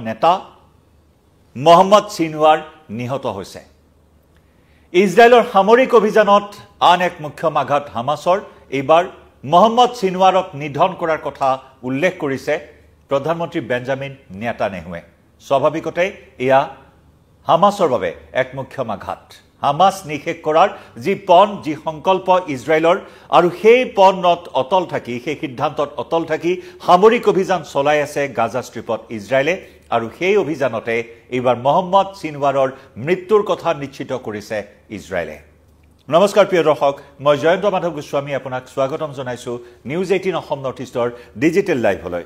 নেতা মোহাম্মদ সিনৱাৰ নিহত হৈছে ইজৰাইলৰ সামৰিক অভিযানত আন এক মুখ্য আঘাত হামাছৰ এইবাৰ মোহাম্মদ সিনৱাৰক নিধন কৰাৰ কথা উল্লেখ কৰিছে প্ৰধানমন্ত্ৰী বেঞ্জামিন নেতানেহুৱে স্বাভাৱিকতে এয়া হামাছৰ বাবে এক মুখ্য আঘাত হামাছ নিষেধ কৰাৰ যি পণ যি সংকল্প ইজৰাইলৰ আৰু সেই পণত অটল থাকি সেই সিদ্ধান্তত অটল থাকি সামৰিক অভিযান চলাই আছে গাজা ষ্ট্ৰিপত ইজৰাইলে আৰু সেই অভিযানতে এইবাৰ মোহাম্মদ সিনৱাৰৰ মৃত্যুৰ কথা নিশ্চিত কৰিছে ইজৰাইলে নমস্কাৰ প্ৰিয় দৰ্শক মই জয়ন্ত মাধৱ গোস্বামী আপোনাক স্বাগতম জনাইছো নিউজ 18 অসম নৰ্থ ইষ্টৰ ডিজিটেল লাইভলৈ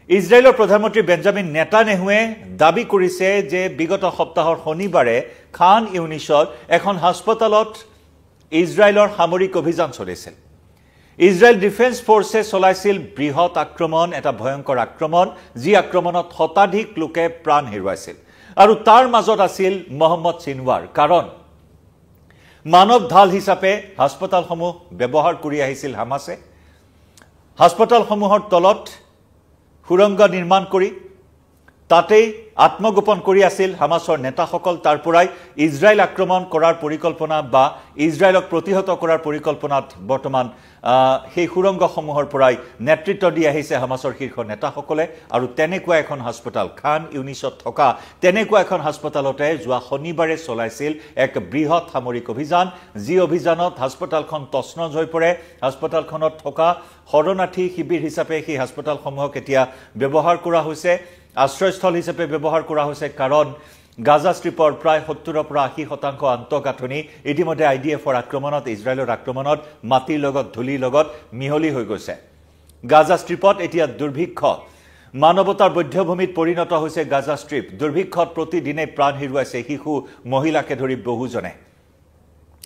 ইজৰাইলৰ প্ৰধানমন্ত্ৰী বেঞ্জামিন নেতানেহুৱে দাবী কৰিছে যে বিগত সপ্তাহৰ শনিবাৰে খান ইউনিছত এখন হাস্পতালত ইজৰাইলৰ সামৰিক অভিযান চলিছিল ইজৰাইল ডিফেন্স ফোৰ্সে চলাইছিল বৃহৎ আক্ৰমণ এটা ভয়ংকৰ আক্ৰমণ যি আক্ৰমণত শতাধিক লোকে প্ৰাণ হেৰুৱাইছিল আৰু তাৰ মাজত আছিল মোহাম্মদ সিনৱাৰ কাৰণ মানৱ ঢাল হিচাপে হাস্পতালসমূহ ব্যৱহাৰ কৰি আহিছিল হামাছে হাস্পতালসমূহৰ তলত সুৰংগ নিৰ্মাণ কৰি তাতেই আত্মগোপন কৰি আছিল হামাছৰ নেতাসকল তাৰ পৰাই ইজৰাইল আক্ৰমণ কৰাৰ পৰিকল্পনা বা ইজৰাইলক প্ৰতিহত কৰাৰ পৰিকল্পনাত বৰ্তমান সেই সুৰংগসমূহৰ পৰাই নেতৃত্ব দি আহিছে হামাছৰ শীৰ্ষ নেতাসকলে আৰু তেনেকুৱা এখন হাস্পতাল খান ইউনিছত থকা তেনেকুৱা এখন হাস্পতালতে যোৱা শনিবাৰে চলাইছিল এক বৃহৎ সামৰিক অভিযান যি অভিযানত হাস্পতালখন তছনছ হৈ পৰে হাস্পতালখনত থকা শৰণাৰ্থী শিবিৰ হিচাপে সেই হাস্পতালসমূহক এতিয়া ব্যৱহাৰ কৰা হৈছে আশ্ৰয়স্থল হিচাপে ব্যৱহাৰ কৰা হৈছে কাৰণ গাজা ষ্ট্ৰিপৰ প্ৰায় 70-80% আন্তঃগাঁথনি ইতিমধ্যে আইডিএফৰ আক্ৰমণত ইজৰাইলৰ আক্ৰমণত মাটিৰ লগত ধূলিৰ লগত মিহলি হৈ গৈছে গাজা ষ্ট্ৰিপত এতিয়া দুৰ্ভিক্ষ মানৱতাৰ বধ্যভূমিত পৰিণত হৈছে গাজা ষ্ট্ৰিপ দুৰ্ভিক্ষত প্ৰতিদিনে প্ৰাণ হেৰুৱাইছে শিশু মহিলাকে ধৰি বহুজনে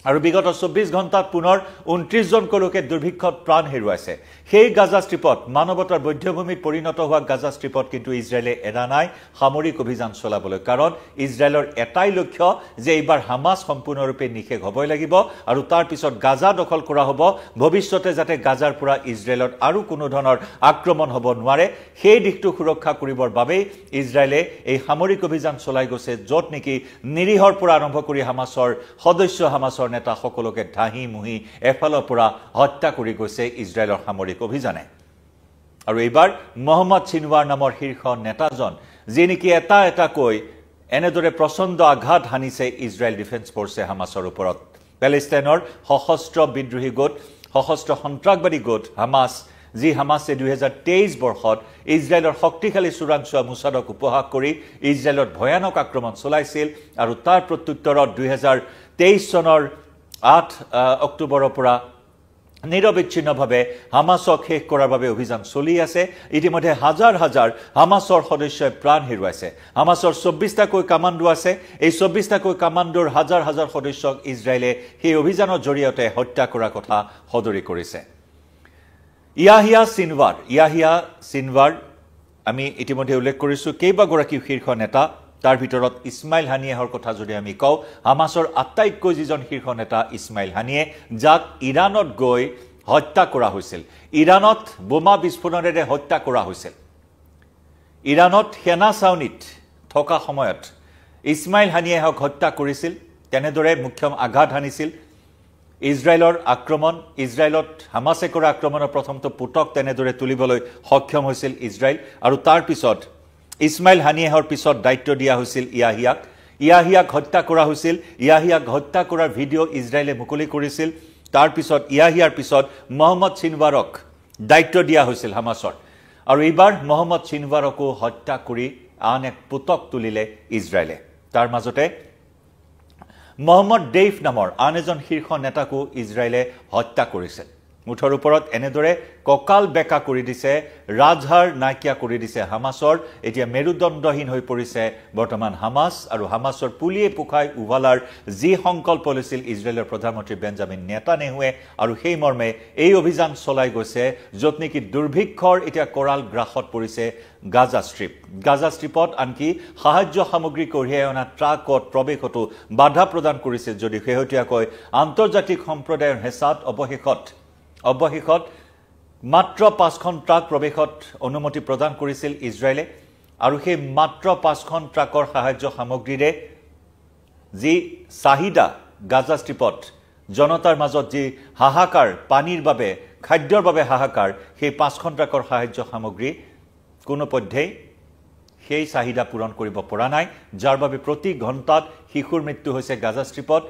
আৰু বিগত 24 ঘণ্টাত পুনৰ 29 জন লোকে দুৰ্ভিক্ষত প্ৰাণ হেৰুৱাইছে সেই গাজা ষ্ট্ৰিপত মানৱতাৰ বধ্যভূমিত পৰিণত হোৱা গাজা ষ্ট্ৰিপত কিন্তু ইজৰাইলে এৰা নাই সামৰিক অভিযান চলাবলৈ কাৰণ ইজৰাইলৰ এটাই লক্ষ্য যে এইবাৰ হামাছ সম্পূৰ্ণৰূপে নিষেধ হ'বই লাগিব আৰু তাৰ পিছত গাজা দখল কৰা হ'ব ভৱিষ্যতে যাতে গাজাৰ পৰা ইজৰাইলত আৰু কোনো ধৰণৰ আক্ৰমণ হ'ব নোৱাৰে সেই দিশটো সুৰক্ষা কৰিবৰ বাবে ইজৰাইলে এই সামৰিক অভিযান চলাই গৈছে য'ত নেকি নিৰীহৰ পৰা আৰম্ভ কৰি হামাছৰ সদস্য হামাছৰ নেতা সকলোকে ধাহি মুহি এফালৰ পৰা হত্যা কৰি গৈছে ইজৰাইলৰ সামৰিক অভিযানে আৰু এইবাৰ মোহাম্মদ সিনৱাৰ নামৰ শীৰ্ষ নেতাজন যি নেকি এটা কৈ এনেদৰে প্ৰচণ্ড আঘাত হানিছে ইজৰাইল ডিফেন্স ফোৰ্সে হামাছৰ ওপৰত পেলেষ্টাইনৰ সশস্ত্ৰ বিদ্ৰোহী গোট সশস্ত্ৰ সন্ত্ৰাসবাদী গোট হামাছ যি হামাছে 2023 বৰ্ষত ইজৰাইলৰ শক্তিশালী চোৰাংচোৱা মুছাদক উপহাস কৰি ইজৰাইলত ভয়ানক আক্ৰমণ চলাইছিল আৰু তাৰ প্ৰত্যুত্তৰত 2023 চনৰ 8 অক্টোবৰৰ পৰা নিৰবিচ্ছিন্নভাৱে হামাছক শেষ কৰাৰ বাবে অভিযান চলি আছে ইতিমধ্যে হাজাৰ হাজাৰ হামাছৰ সদস্যই প্ৰাণ হেৰুৱাইছে হামাছৰ 24টাকৈ কামাণ্ডো আছে এই 24টাকৈ কামাণ্ডোৰ হাজাৰ হাজাৰ সদস্যক ইজৰাইলে সেই অভিযানৰ জৰিয়তে হত্যা কৰাৰ কথা সদৰি কৰিছে ইয়াহিয়া সিনৱাৰ আমি ইতিমধ্যে উল্লেখ কৰিছো কেইবাগৰাকী শীৰ্ষ নেতা তাৰ ভিতৰত ইছমাইল হানিয়েহৰ কথা যদি আমি কওঁ হামাছৰ আটাইতকৈ যিজন শীৰ্ষ নেতা ইছমাইল হানিয়ে যাক ইৰাণত গৈ হত্যা কৰা হৈছিল ইৰাণত বোমা বিস্ফোৰণেৰে হত্যা কৰা হৈছিল ইৰাণত সেনা ছাউনীত থকা সময়ত ইছমাইল হানিয়েহক হত্যা কৰিছিল তেনেদৰে মুখ্য আঘাত হানিছিল ইজৰাইলৰ আক্ৰমণ ইজৰাইলত হামাছে কৰা আক্ৰমণৰ প্ৰথমটো পুতক তেনেদৰে তুলিবলৈ সক্ষম হৈছিল ইজৰাইল আৰু তাৰ পিছত ইছমাইল হানিয়েহৰ পিছত দায়িত্ব দিয়া হৈছিল ইয়াহিয়াক হত্যা কৰা হৈছিল ইয়াহিয়াক হত্যা কৰাৰ ভিডিঅ' ইজৰাইলে মুকলি কৰিছিল তাৰ পিছত ইয়াহিয়াৰ পিছত মোহাম্মদ সিনৱাৰক দায়িত্ব দিয়া হৈছিল হামাছৰ আৰু এইবাৰ মোহাম্মদ সিনৱাৰকো হত্যা কৰি আন এক পুতক তুলিলে ইজৰাইলে তাৰ মাজতে মোহাম্মদ ডেইফ নামৰ আন এজন শীৰ্ষ নেতাকো ইজৰাইলে হত্যা কৰিছিল মুঠৰ ওপৰত এনেদৰে ককাল বেকা কৰি দিছে ৰাজহাৰ নাইকিয়া কৰি দিছে হামাছৰ এতিয়া মেৰুদণ্ডহীন হৈ পৰিছে বৰ্তমান হামাছ আৰু হামাছৰ পুলিয়ে পুখাই উভালাৰ যি সংকল্প লৈছিল ইজৰাইলৰ প্ৰধানমন্ত্ৰী বেঞ্জামিন নেতানেহুৱে আৰু সেই মৰ্মে এই অভিযান চলাই গৈছে য'ত নেকি দুৰ্ভিক্ষৰ এতিয়া কৰাল গ্ৰাসত পৰিছে গাজা ষ্ট্ৰিপত আনকি সাহায্য সামগ্ৰী কঢ়িয়াই অনা ট্ৰাকত প্ৰৱেশতো বাধা প্ৰদান কৰিছে যদি শেহতীয়াকৈ আন্তৰ্জাতিক সম্প্ৰদায়ৰ হেঁচাত অৱশেষত মাত্ৰ 5খন ট্ৰাক প্ৰৱেশত অনুমতি প্ৰদান কৰিছিল ইজৰাইলে আৰু সেই মাত্ৰ 5খন ট্ৰাকৰ সাহায্য সামগ্ৰীৰে যি চাহিদা গাজা ষ্ট্ৰিপত জনতাৰ মাজত যি হাহাকাৰ পানীৰ বাবে খাদ্যৰ বাবে হাহাকাৰ সেই 5খন ট্ৰাকৰ সাহায্য সামগ্ৰী কোনো পধ্যেই সেই চাহিদা পূৰণ কৰিব পৰা নাই যাৰ বাবে প্ৰতি ঘণ্টাত শিশুৰ মৃত্যু হৈছে গাজা ষ্ট্ৰিপত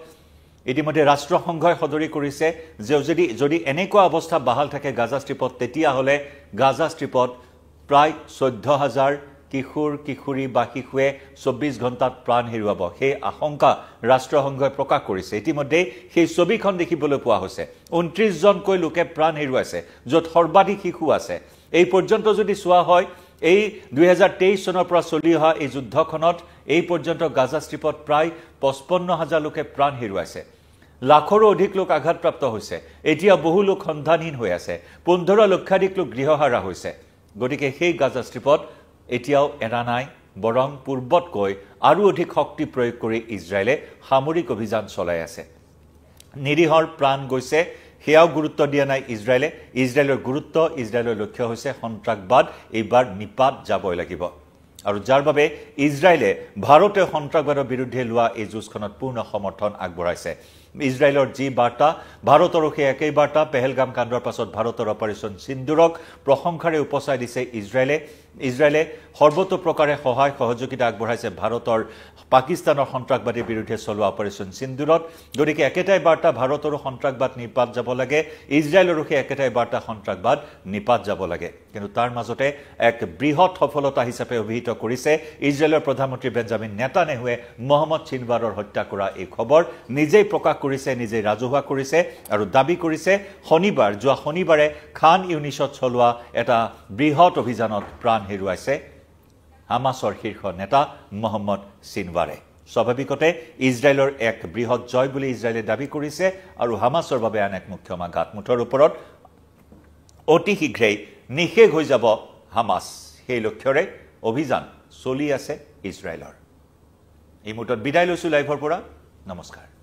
ইতিমধ্যে ৰাষ্ট্ৰসংঘই সদৰি কৰিছে যে যদি এনেকুৱা অৱস্থা বাহাল থাকে গাজা ষ্ট্ৰিপত তেতিয়া হলে গাজা ষ্ট্ৰিপত প্ৰায় 14000 কিশোৰ কিশোৰী বা শিশুৱে 24 ঘণ্টাত প্ৰাণ হেৰুৱাব সেই আশংকা ৰাষ্ট্ৰসংঘই প্ৰকাশ কৰিছে ইতিমধ্যে সেই ছবিখন দেখিবলৈ পোৱা হৈছে 29 জনকৈ লোকে প্ৰাণ হেৰুৱাইছে য'ত সৰ্বাধিক শিশু আছে এই পৰ্যন্ত যদি চোৱা হয় এই 2023 চনৰ পৰা চলি অহা এই যুদ্ধখনত এই পৰ্যন্ত গাজা ষ্ট্ৰিপত প্ৰায় 55000 লোকে প্ৰাণ হেৰুৱাইছে লাখৰো অধিক লোক আঘাতপ্ৰাপ্ত হৈছে এতিয়া বহু লোক সন্ধানহীন হৈ আছে 15 লক্ষাধিক লোক গৃহহাৰা হৈছে গতিকে সেই গাজা ষ্ট্ৰিপত এতিয়াও এৰা নাই বৰং পূৰ্বতকৈ আৰু অধিক শক্তি প্ৰয়োগ কৰি ইজৰাইলে সামৰিক অভিযান চলাই আছে নিৰীহৰ প্ৰাণ গৈছে হেয়াও গুৰুত্ব দিয়া নাই ইজৰাইলৰ গুৰুত্ব ইজৰাইলৰ লক্ষ্য হৈছে সন্ত্ৰাসবাদ এইবাৰ নিপাত যাবই লাগিব আৰু যাৰ বাবে ইজৰাইলে ভাৰতীয় সন্ত্ৰাসবাদৰ বিৰুদ্ধে লোৱা এই যুঁজখনত পূৰ্ণ সমৰ্থন আগবঢ়াইছে ইজৰাইলৰ যি বাৰ্তা ভাৰতৰ সেই একেই বাৰ্তা পেহেলগাম কাণ্ডৰ পাছত ভাৰতৰ অপাৰেশ্যন সিন্দুৰক প্ৰশংসাৰে উপচাই দিছে ইজৰাইলে সৰ্বতোপ্ৰকাৰে সহায় সহযোগিতা আগবঢ়াইছে ভাৰতৰ পাকিস্তানৰ সন্ত্ৰাসবাদীৰ বিৰুদ্ধে চলোৱা অপাৰেশ্যন সিন্দুৰত গতিকে একেটাই বাৰ্তা ভাৰতৰো সন্ত্ৰাসবাদ নিপাত যাব লাগে ইজৰাইলৰো সেই একেটাই বাৰ্তা সন্ত্ৰাসবাদ নিপাত যাব লাগে কিন্তু তাৰ মাজতে এক বৃহৎ সফলতা হিচাপে অভিহিত কৰিছে ইজৰাইলৰ প্ৰধানমন্ত্ৰী বেঞ্জামিন নেতানেহুৱে মহম্মদ চিনৱাৰৰ হত্যা কৰা এই খবৰ নিজেই প্ৰকাশ কৰিছে নিজেই ৰাজহুৱা কৰিছে আৰু দাবী কৰিছে যোৱা শনিবাৰে খান ইউনিছত চলোৱা এটা বৃহৎ অভিযানত প্ৰাণ হেৰুৱাইছে হামাছৰ শীৰ্ষ নেতা মহম্মদ চিনৱাৰে স্বাভাৱিকতে ইজৰাইলৰ এক বৃহৎ জয় বুলি ইজৰাইলে দাবী কৰিছে আৰু হামাছৰ বাবে আন এক মুখ্য আঘাত মুঠৰ ওপৰত অতি শীঘ্ৰেই নিশেষ হৈ যাব হামাছ সেই লক্ষ্যৰে অভিযান চলি আছে ইজৰাইলৰ এই মুহূৰ্তত বিদায় লৈছো লাইভৰ পৰা নমস্কাৰ